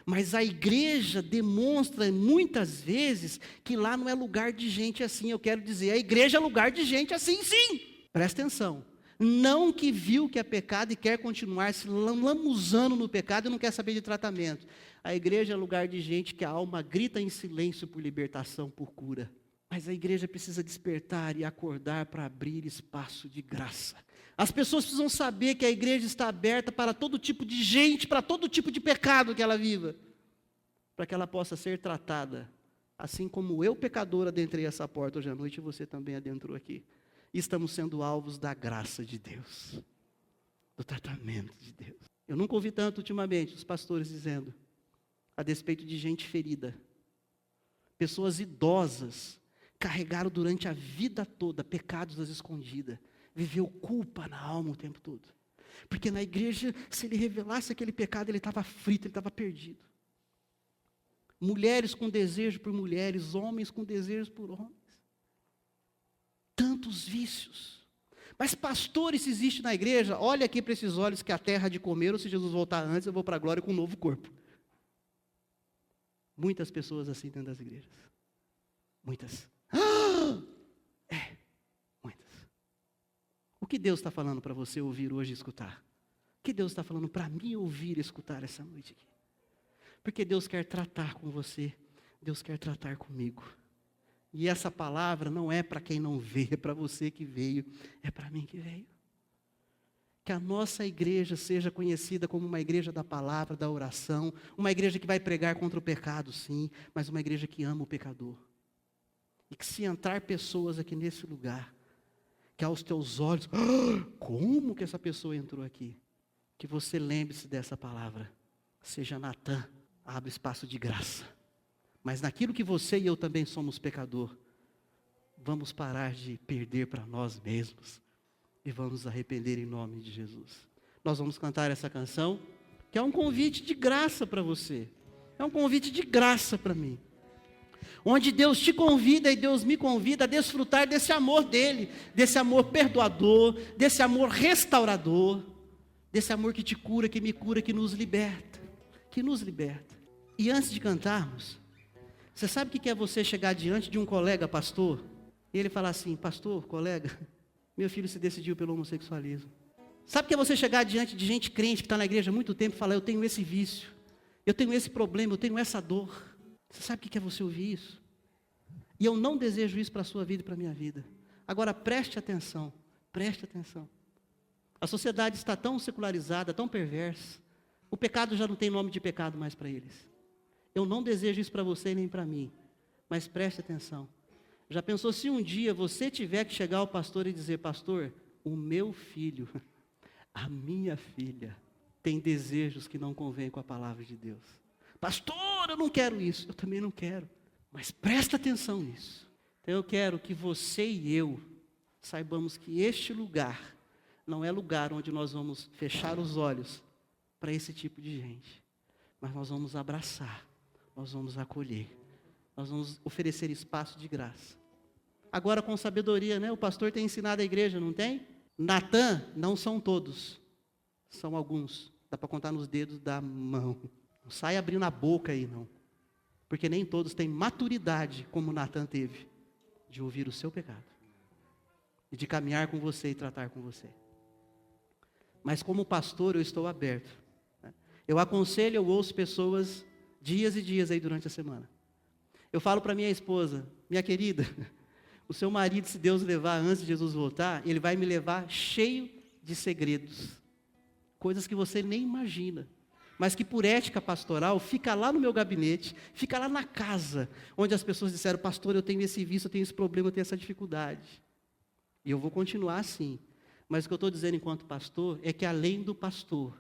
Mas a igreja demonstra muitas vezes que lá não é lugar de gente assim. Eu quero dizer, a igreja é lugar de gente assim, sim. Presta atenção. Não que viu que é pecado e quer continuar se lamuzando no pecado e não quer saber de tratamento. A igreja é lugar de gente que a alma grita em silêncio por libertação, por cura. Mas a igreja precisa despertar e acordar para abrir espaço de graça. As pessoas precisam saber que a igreja está aberta para todo tipo de gente, para todo tipo de pecado que ela viva. Para que ela possa ser tratada. Assim como eu, pecador, adentrei essa porta hoje à noite, e você também adentrou aqui. E estamos sendo alvos da graça de Deus. Do tratamento de Deus. Eu nunca ouvi tanto ultimamente os pastores dizendo, a despeito de gente ferida. Pessoas idosas carregaram durante a vida toda pecados às escondidas. Viveu culpa na alma o tempo todo. Porque na igreja, se ele revelasse aquele pecado, ele estava frito, ele estava perdido. Mulheres com desejo por mulheres, homens com desejos por homens. Tantos vícios. Mas pastores, se existe na igreja, olha aqui para esses olhos que a terra há de comer, ou se Jesus voltar antes, eu vou para a glória com um novo corpo. Muitas pessoas assim dentro das igrejas. Muitas. Muitas. O que Deus está falando para você ouvir hoje e escutar? O que Deus está falando para mim ouvir e escutar essa noite aqui? Porque Deus quer tratar com você, Deus quer tratar comigo. E essa palavra não é para quem não veio, é para você que veio, é para mim que veio. Que a nossa igreja seja conhecida como uma igreja da palavra, da oração, uma igreja que vai pregar contra o pecado, sim, mas uma igreja que ama o pecador. E que se entrar pessoas aqui nesse lugar, que aos teus olhos, como que essa pessoa entrou aqui? Que você lembre-se dessa palavra. Seja Natan, abre espaço de graça. Mas naquilo que você e eu também somos pecador, vamos parar de perder para nós mesmos. E vamos nos arrepender em nome de Jesus. Nós vamos cantar essa canção, que é um convite de graça para você. É um convite de graça para mim. Onde Deus te convida e Deus me convida a desfrutar desse amor dele, desse amor perdoador, desse amor restaurador, desse amor que te cura, que me cura, que nos liberta. Que nos liberta. E antes de cantarmos, você sabe o que é você chegar diante de um colega pastor, e ele falar assim, pastor, colega, meu filho se decidiu pelo homossexualismo. Sabe o que é você chegar diante de gente crente que está na igreja há muito tempo e falar, eu tenho esse vício, eu tenho esse problema, eu tenho essa dor. Você sabe o que é você ouvir isso? E eu não desejo isso para a sua vida e para a minha vida. Agora preste atenção, preste atenção. A sociedade está tão secularizada, tão perversa. O pecado já não tem nome de pecado mais para eles. Eu não desejo isso para você nem para mim. Mas preste atenção. Já pensou se um dia você tiver que chegar ao pastor e dizer: pastor, o meu filho, a minha filha, tem desejos que não convêm com a palavra de Deus. Pastor, eu não quero isso. Eu também não quero. Mas presta atenção nisso. Então eu quero que você e eu saibamos que este lugar não é lugar onde nós vamos fechar os olhos para esse tipo de gente. Mas nós vamos abraçar, nós vamos acolher, nós vamos oferecer espaço de graça. Agora com sabedoria, né? O pastor tem ensinado a igreja, não tem? Natã, não são todos, são alguns. Dá para contar nos dedos da mão. Não sai abrindo a boca aí, não. Porque nem todos têm maturidade como Natã teve, de ouvir o seu pecado. E de caminhar com você e tratar com você. Mas como pastor eu estou aberto. Eu aconselho, eu ouço pessoas dias e dias aí durante a semana. Eu falo para minha esposa: minha querida, o seu marido, se Deus levar antes de Jesus voltar, ele vai me levar cheio de segredos. Coisas que você nem imagina. Mas que por ética pastoral, fica lá no meu gabinete, fica lá na casa, onde as pessoas disseram: pastor, eu tenho esse vício, eu tenho esse problema, eu tenho essa dificuldade. E eu vou continuar assim. Mas o que eu estou dizendo enquanto pastor, é que além do pastor,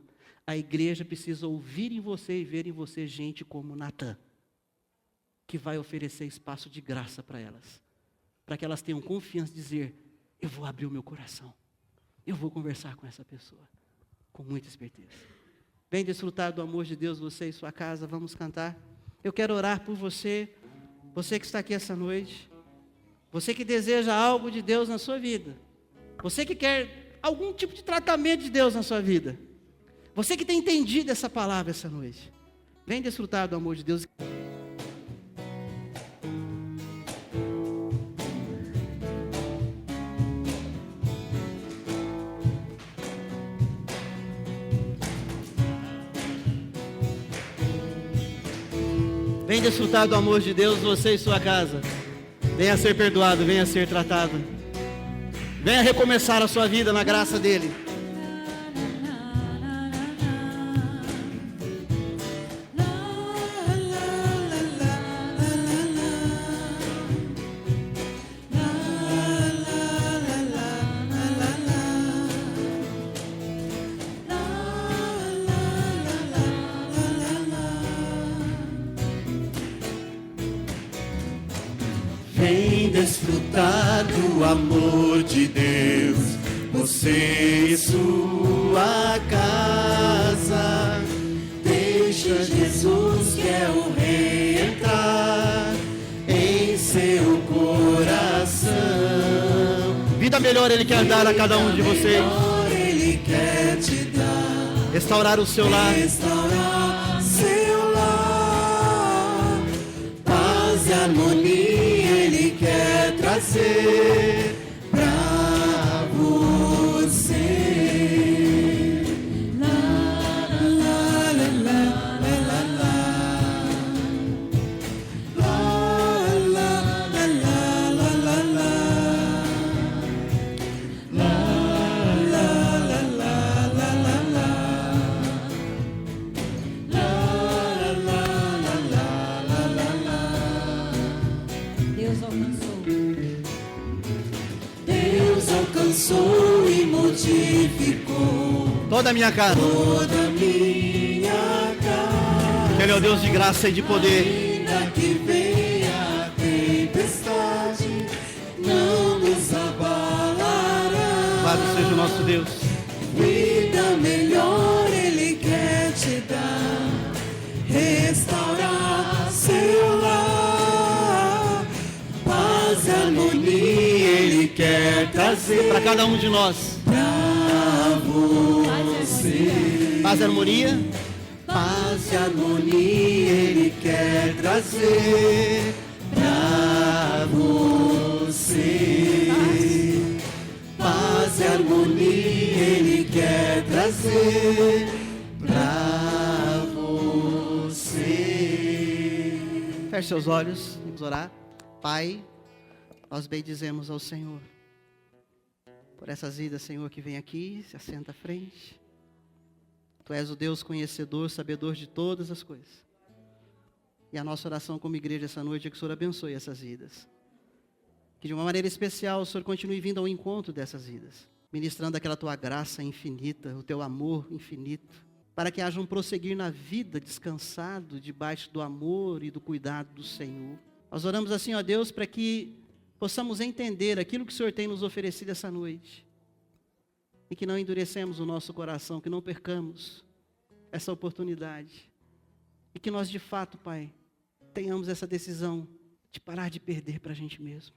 a igreja precisa ouvir em você e ver em você gente como Natã, que vai oferecer espaço de graça para elas. Para que elas tenham confiança de dizer: eu vou abrir o meu coração, eu vou conversar com essa pessoa, com muita esperteza. Vem desfrutar do amor de Deus, você e sua casa, vamos cantar. Eu quero orar por você, você que está aqui essa noite, você que deseja algo de Deus na sua vida, você que quer algum tipo de tratamento de Deus na sua vida, você que tem entendido essa palavra essa noite, vem desfrutar do amor de Deus. Vem desfrutar do amor de Deus, você e sua casa. Venha ser perdoado, venha ser tratado. Venha recomeçar a sua vida na graça dEle. Vem desfrutar do amor de Deus, você e sua casa. Deixa Jesus, que é o Rei, entrar em seu coração. Vida melhor Ele quer dar a cada um de vocês. Ele quer te dar. Restaurar o seu lar. Restaurar seu lar. Paz e harmonia Ele quer trazer pra você. La la la la la la la. La la la la la la la. La la la la la la la. La la la la la la. Deus alcançou e modificou Toda a minha casa. toda a minha casa. Que Ele é o Deus de graça e de poder. Ainda que venha a tempestade, não nos abalará. Louvado seja o nosso Deus. Vida melhor Ele quer te dar, restaurar seu lar, paz e harmonia Ele quer trazer Para cada um de nós. pra você. Paz e harmonia. Paz e harmonia Ele quer trazer pra você. Paz e harmonia Ele quer trazer pra você. Feche seus olhos, vamos orar. Pai, nós bendizemos ao Senhor. Por essas vidas, Senhor, que vem aqui, se assenta à frente. Tu és o Deus conhecedor, sabedor de todas as coisas. E a nossa oração como igreja essa noite é que o Senhor abençoe essas vidas. Que de uma maneira especial o Senhor continue vindo ao encontro dessas vidas, ministrando aquela tua graça infinita, o teu amor infinito, para que haja um prosseguir na vida descansado, debaixo do amor e do cuidado do Senhor. Nós oramos assim, ó Deus, para que possamos entender aquilo que o Senhor tem nos oferecido essa noite. E que não endurecemos o nosso coração, que não percamos essa oportunidade. E que nós de fato, Pai, tenhamos essa decisão de parar de perder para a gente mesmo.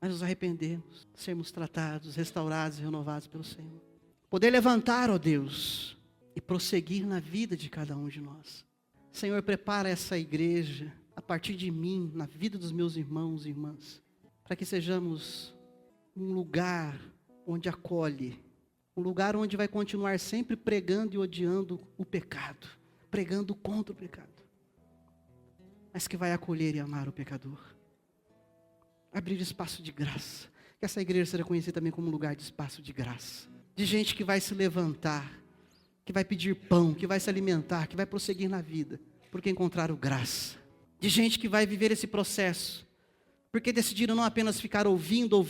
Mas nos arrependemos, sermos tratados, restaurados e renovados pelo Senhor. Poder levantar, ó Deus, e prosseguir na vida de cada um de nós. Senhor, prepara essa igreja, a partir de mim, na vida dos meus irmãos e irmãs, para que sejamos um lugar onde acolhe, um lugar onde vai continuar sempre pregando e odiando o pecado, pregando contra o pecado, mas que vai acolher e amar o pecador. Abrir espaço de graça, que essa igreja seja conhecida também como um lugar de espaço de graça, de gente que vai se levantar, que vai pedir pão, que vai se alimentar, que vai prosseguir na vida, porque encontraram graça, de gente que vai viver esse processo, porque decidiram não apenas ficar ouvindo,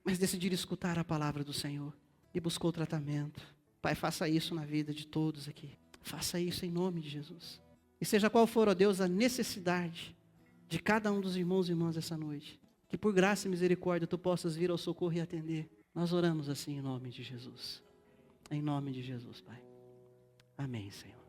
mas decidiram escutar a palavra do Senhor e buscou o tratamento. Pai, faça isso na vida de todos aqui, faça isso em nome de Jesus. E seja qual for, ó Deus, a necessidade de cada um dos irmãos e irmãs essa noite, que por graça e misericórdia tu possas vir ao socorro e atender. Nós oramos assim em nome de Jesus. Em nome de Jesus, Pai. Amém, Senhor.